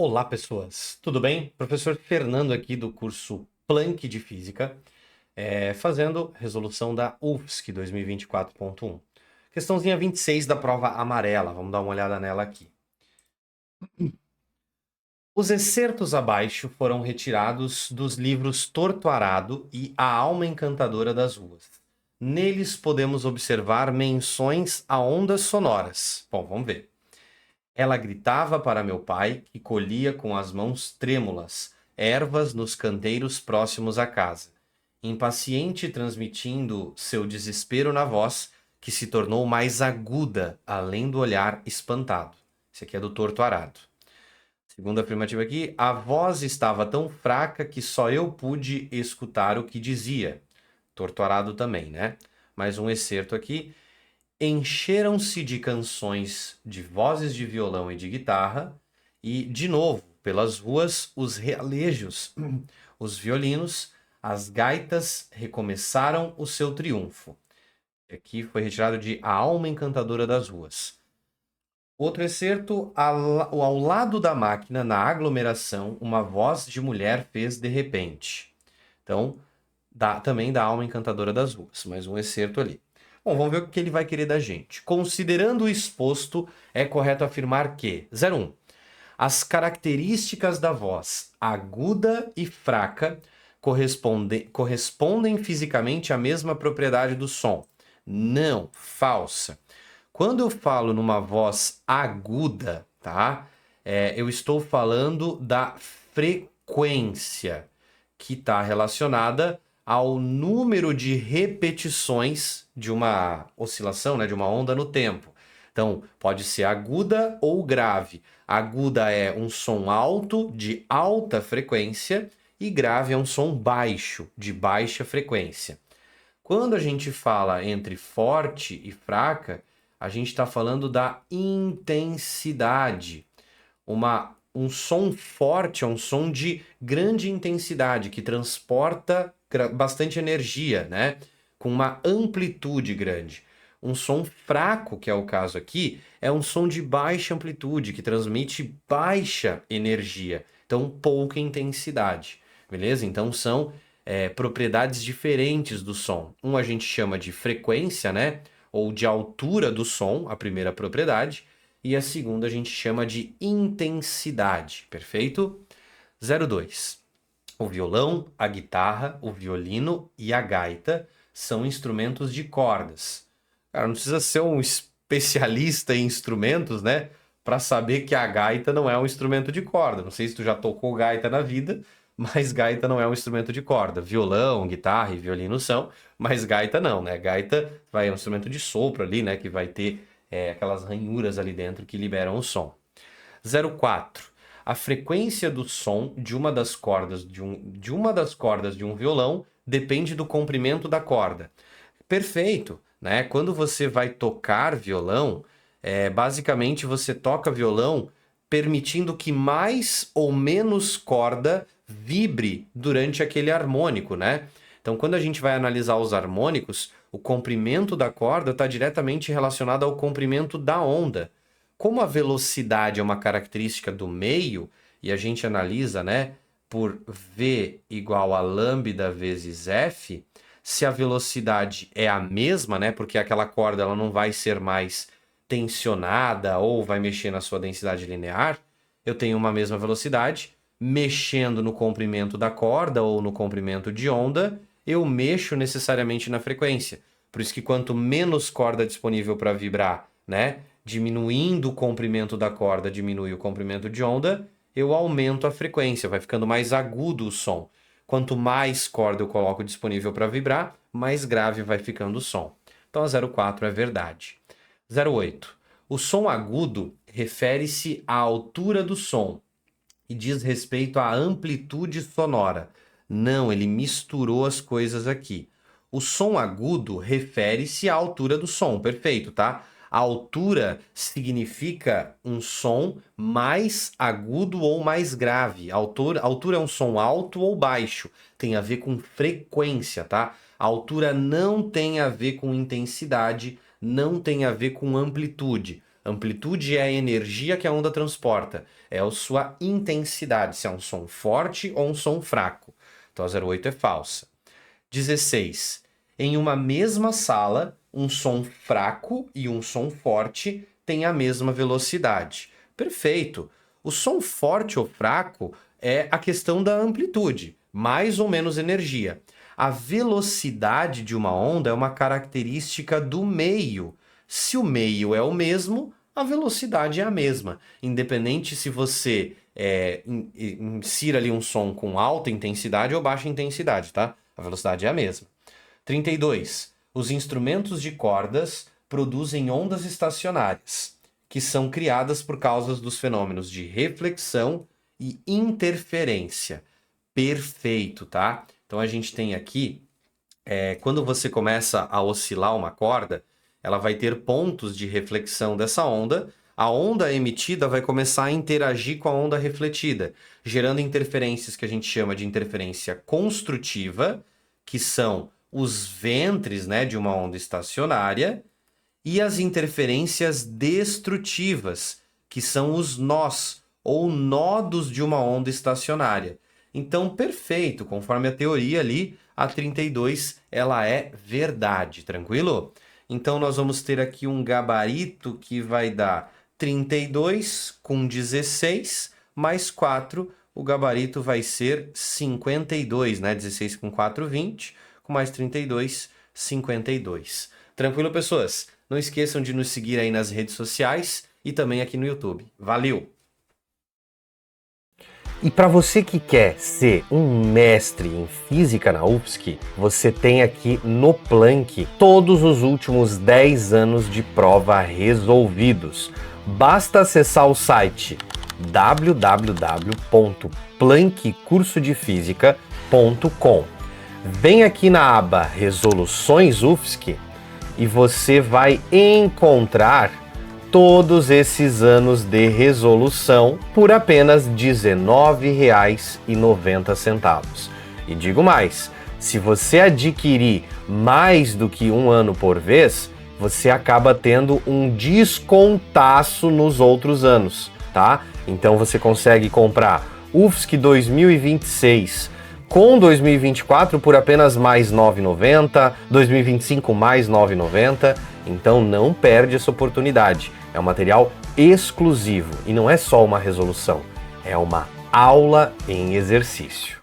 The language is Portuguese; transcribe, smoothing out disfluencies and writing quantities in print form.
Olá, pessoas. Tudo bem? Professor Fernando aqui do curso Planck de Física, fazendo resolução da UFSC 2024.1. Questãozinha 26 da prova amarela. Vamos dar uma olhada nela aqui. Os excertos abaixo foram retirados dos livros Torto Arado e A Alma Encantadora das Ruas. Neles podemos observar menções a ondas sonoras. Bom, vamos ver. Ela gritava para meu pai, que colhia com as mãos trêmulas ervas nos canteiros próximos à casa, impaciente transmitindo seu desespero na voz, que se tornou mais aguda, além do olhar espantado. Esse aqui é do Torto Arado. Segunda afirmativa aqui, a voz estava tão fraca que só eu pude escutar o que dizia. Torto Arado também, né? Mais um excerto aqui. Encheram-se de canções de vozes de violão e de guitarra, e, de novo, pelas ruas, os realejos, os violinos, as gaitas recomeçaram o seu triunfo. Aqui foi retirado de A Alma Encantadora das Ruas. Outro excerto, ao lado da máquina, na aglomeração, uma voz de mulher fez de repente. Então, também da Alma Encantadora das Ruas, mais um excerto ali. Bom, vamos ver o que ele vai querer da gente. Considerando o exposto, é correto afirmar que 01. As características da voz aguda e fraca correspondem fisicamente à mesma propriedade do som. Não, falsa. Quando eu falo numa voz aguda, tá? Eu estou falando da frequência, que está relacionada ao número de repetições de uma oscilação, né, de uma onda no tempo. Então, pode ser aguda ou grave. Aguda é um som alto, de alta frequência, e grave é um som baixo, de baixa frequência. Quando a gente fala entre forte e fraca, a gente está falando da intensidade. Um som forte é um som de grande intensidade, que transporta bastante energia, né? Com uma amplitude grande. Um som fraco, que é o caso aqui, é um som de baixa amplitude, que transmite baixa energia, então pouca intensidade, beleza? Então são propriedades diferentes do som. Um a gente chama de frequência, né? Ou de altura do som, a primeira propriedade, e a segunda a gente chama de intensidade, perfeito? 02. O violão, a guitarra, o violino e a gaita são instrumentos de cordas. Cara, não precisa ser um especialista em instrumentos, né? Para saber que a gaita não é um instrumento de corda. Não sei se tu já tocou gaita na vida, mas gaita não é um instrumento de corda. Violão, guitarra e violino são, mas gaita não, né? Gaita é um instrumento de sopro ali, né? Que vai ter aquelas ranhuras ali dentro que liberam o som. 04. A frequência do som de uma das cordas de um violão depende do comprimento da corda. Perfeito, né? Quando você vai tocar violão, basicamente você toca violão permitindo que mais ou menos corda vibre durante aquele harmônico, né? Então, quando a gente vai analisar os harmônicos, o comprimento da corda está diretamente relacionado ao comprimento da onda. Como a velocidade é uma característica do meio, e a gente analisa, né, por V igual a lambda vezes F, se a velocidade é a mesma, né, porque aquela corda ela não vai ser mais tensionada ou vai mexer na sua densidade linear, eu tenho uma mesma velocidade, mexendo no comprimento da corda ou no comprimento de onda, eu mexo necessariamente na frequência. Por isso que quanto menos corda disponível para vibrar, né, diminuindo o comprimento da corda, diminui o comprimento de onda, eu aumento a frequência, vai ficando mais agudo o som. Quanto mais corda eu coloco disponível para vibrar, mais grave vai ficando o som. Então a 04 é verdade. 08. O som agudo refere-se à altura do som e diz respeito à amplitude sonora. Não, ele misturou as coisas aqui. O som agudo refere-se à altura do som, perfeito, tá? A altura significa um som mais agudo ou mais grave. Altura é um som alto ou baixo. Tem a ver com frequência, tá? A altura não tem a ver com intensidade, não tem a ver com amplitude. Amplitude é a energia que a onda transporta, é a sua intensidade, se é um som forte ou um som fraco. Então a 08 é falsa. 16. Em uma mesma sala, um som fraco e um som forte têm a mesma velocidade. Perfeito. O som forte ou fraco é a questão da amplitude, mais ou menos energia. A velocidade de uma onda é uma característica do meio. Se o meio é o mesmo, a velocidade é a mesma. Independente se você insira ali um som com alta intensidade ou baixa intensidade, tá? A velocidade é a mesma. 32. Os instrumentos de cordas produzem ondas estacionárias, que são criadas por causa dos fenômenos de reflexão e interferência. Perfeito, tá? Então a gente tem aqui, quando você começa a oscilar uma corda, ela vai ter pontos de reflexão dessa onda. A onda emitida vai começar a interagir com a onda refletida, gerando interferências que a gente chama de interferência construtiva, que são os ventres, né, de uma onda estacionária, e as interferências destrutivas, que são os nós ou nodos de uma onda estacionária. Então, perfeito, conforme a teoria ali, a 32 ela é verdade, tranquilo? Então, nós vamos ter aqui um gabarito que vai dar 32 com 16 mais 4, o gabarito vai ser 52, né? 16 com 4, 20, com mais 32, 52. Tranquilo, pessoas? Não esqueçam de nos seguir aí nas redes sociais e também aqui no YouTube. Valeu! E para você que quer ser um mestre em física na UFSC, você tem aqui no Planck todos os últimos 10 anos de prova resolvidos. Basta acessar o site www.planckcursodefisica.com. Vem aqui na aba Resoluções UFSC e você vai encontrar todos esses anos de resolução por apenas R$ 19,90. E digo mais, se você adquirir mais do que um ano por vez, você acaba tendo um descontaço nos outros anos, tá? Então você consegue comprar UFSC 2026 com 2024 por apenas mais R$ 9,90, 2025 mais R$ 9,90. Então não perde essa oportunidade. É um material exclusivo e não é só uma resolução, é uma aula em exercício.